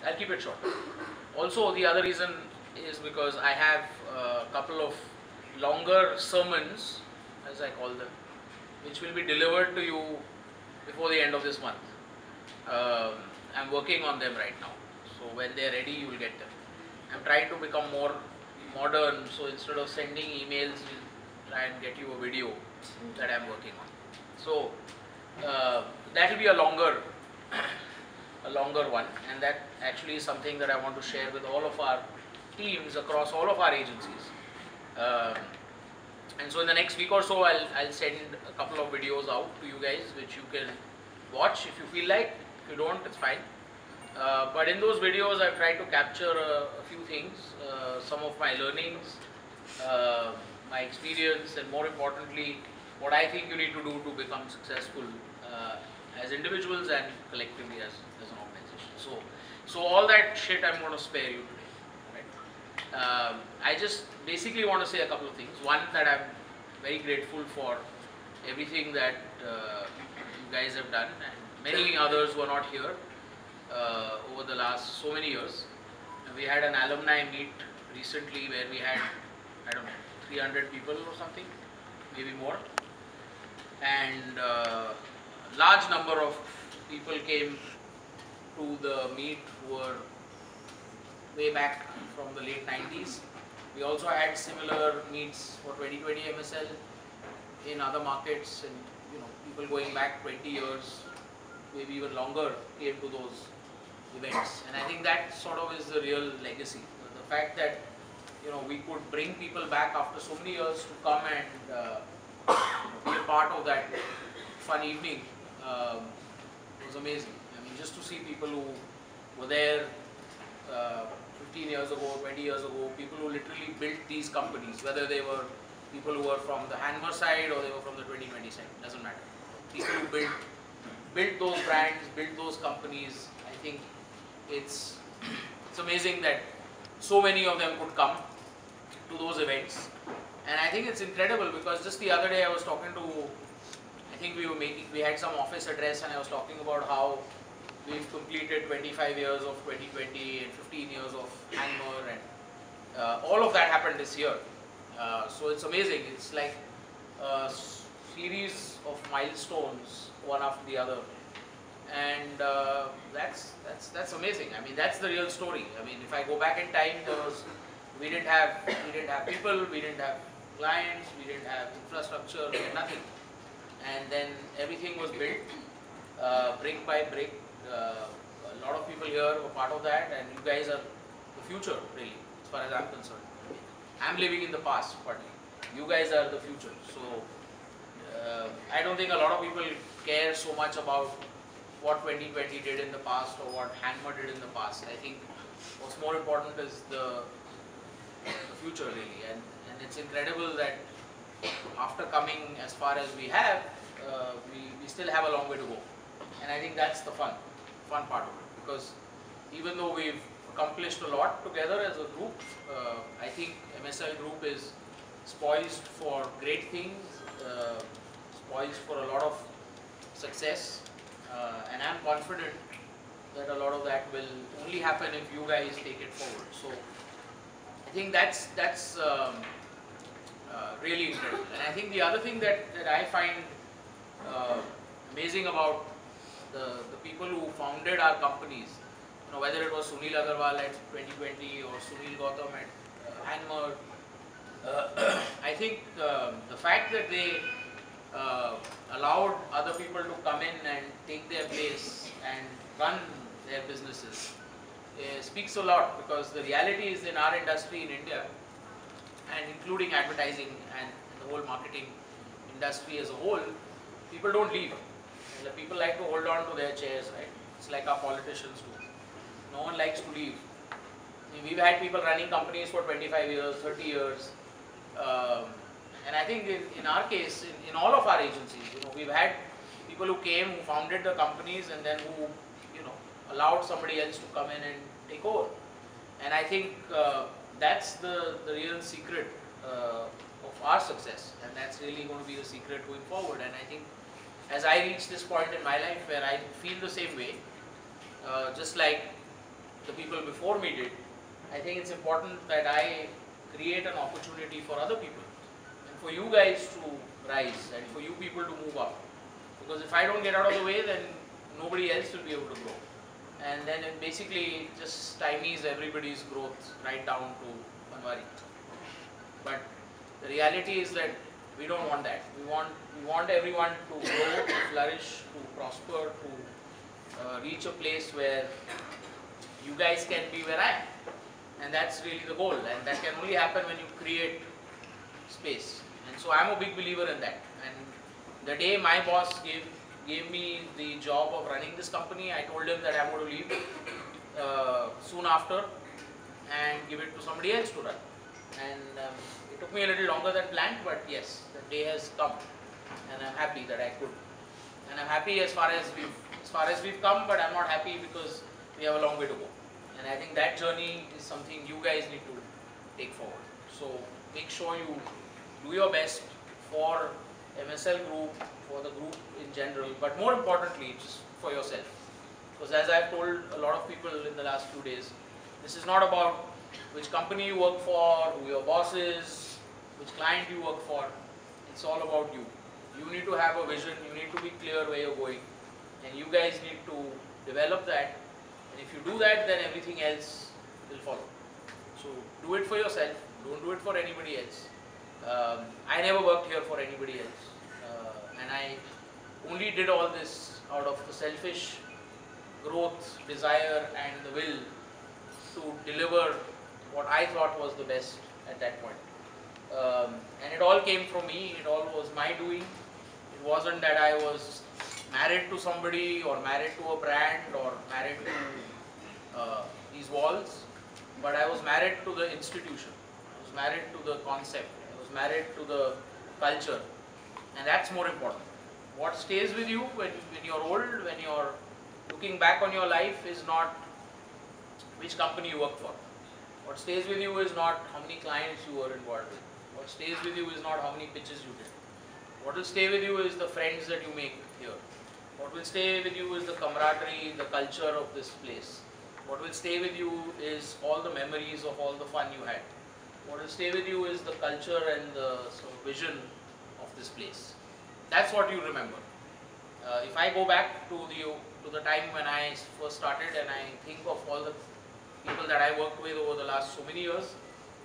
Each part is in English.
I'll keep it short. Also, the other reason is because I have a couple of longer sermons, as I call them, which will be delivered to you before the end of this month. I'm working on them right now. So when they're ready, you will get them. I'm trying to become more modern, so instead of sending emails, we'll try and get you a video that I'm working on. So that will be a longer one, and that actually is something that I want to share with all of our teams across all of our agencies. And so in the next week or so, I'll send a couple of videos out to you guys, which you can watch if you feel like. If you don't, it's fine. But in those videos, I've tried to capture a few things, some of my learnings, my experience, and more importantly, what I think you need to do to become successful as individuals and collectively as an organization. So all that shit I'm going to spare you today. Right? I just basically want to say a couple of things. One, that I'm very grateful for everything that you guys have done, and many others who are not here over the last so many years. We had an alumni meet recently where we had, I don't know, 300 people or something, maybe more. And large number of people came to the meet who were way back from the late 90s. We also had similar meets for 2020 MSL in other markets, and people going back 20 years, maybe even longer, came to those events. And I think that sort of is the real legacy. The fact that we could bring people back after so many years to come and be a part of that fun evening was amazing. I mean, just to see people who were there 15 years ago, 20 years ago, people who literally built these companies, whether they were people who were from the Hanmer side or they were from the 2020 side, doesn't matter. People who built those brands, built those companies. I think it's amazing that so many of them could come to those events. And I think it's incredible because just the other day I was talking to, I think we had some office address, and I was talking about how we've completed 25 years of 2020 and 15 years of Hanmer, and all of that happened this year. So it's amazing. It's like a series of milestones, one after the other, and that's amazing. I mean, that's the real story. I mean, if I go back in time, we didn't have people, we didn't have clients, we didn't have infrastructure, we had nothing, and then everything was built brick by brick. A lot of people here were part of that, and you guys are the future, really, as far as I'm concerned. I'm living in the past, but you guys are the future. So I don't think a lot of people care so much about what 2020 did in the past or what Hanmer did in the past. I think what's more important is the future, really, and it's incredible that after coming as far as we have, we still have a long way to go, and I think that's the fun part of it, because even though we've accomplished a lot together as a group, I think MSL Group is poised for great things, poised for a lot of success, and I'm confident that a lot of that will only happen if you guys take it forward. So I think that's really incredible. And I think the other thing that I find amazing about the people who founded our companies, whether it was Sunil Agarwal at 2020 or Sunil Gautam at Hanmer, I think the fact that they allowed other people to come in and take their place and run their businesses speaks a lot, because the reality is in our industry in India, and including advertising and the whole marketing industry as a whole, people don't leave. People like to hold on to their chairs, right? It's like our politicians do. No one likes to leave. I mean, we've had people running companies for 25 years, 30 years. And I think in our case, in all of our agencies, we've had people who came, who founded the companies, and then who, allowed somebody else to come in and take over. And I think that's the real secret of our success, and that's really going to be the secret going forward. And I think as I reach this point in my life where I feel the same way, just like the people before me did, I think it's important that I create an opportunity for other people and for you guys to rise and for you people to move up. Because if I don't get out of the way, then nobody else will be able to grow. And then it basically just stymies everybody's growth right down to Panwari. But the reality is that we don't want that. We want everyone to grow, to flourish, to prosper, to reach a place where you guys can be where I am. And that's really the goal. And that can only happen when you create space. And so I'm a big believer in that. And the day my boss gave me the job of running this company, I told him that I'm going to leave soon after and give it to somebody else to run. And it took me a little longer than planned, but yes, the day has come, and I'm happy that I could. And I'm happy as far as we've come, but I'm not happy because we have a long way to go. And I think that journey is something you guys need to take forward. So make sure you do your best for MSL group, for the group in general, but more importantly, just for yourself. Because as I've told a lot of people in the last few days, this is not about which company you work for, who your boss is, which client you work for. It's all about you. You need to have a vision, you need to be clear where you're going, and you guys need to develop that. And if you do that, then everything else will follow. So do it for yourself, don't do it for anybody else. I never worked here for anybody else, and I only did all this out of the selfish growth, desire and the will to deliver what I thought was the best at that point. And it all came from me, it all was my doing. It wasn't that I was married to somebody or married to a brand or married to these walls, but I was married to the institution, I was married to the concept, I was married to the culture, and that's more important. What stays with you when you're old, when you're looking back on your life, is not which company you work for. What stays with you is not how many clients you were involved with. What stays with you is not how many pitches you did. What will stay with you is the friends that you make here. What will stay with you is the camaraderie, the culture of this place. What will stay with you is all the memories of all the fun you had. What will stay with you is the culture and the sort of vision of this place. That's what you remember. If I go back to the time when I first started and I think of all the people that I worked with over the last so many years,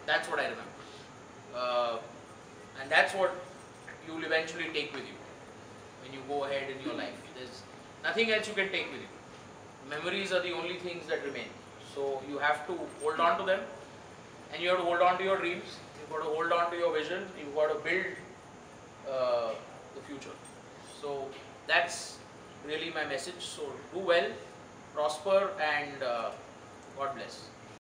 that's what I remember. And that's what you will eventually take with you when you go ahead in your life. There's nothing else you can take with you. Memories are the only things that remain. So you have to hold on to them, and you have to hold on to your dreams, you've got to hold on to your vision, you've got to build the future. So that's really my message. So do well, prosper, and God bless.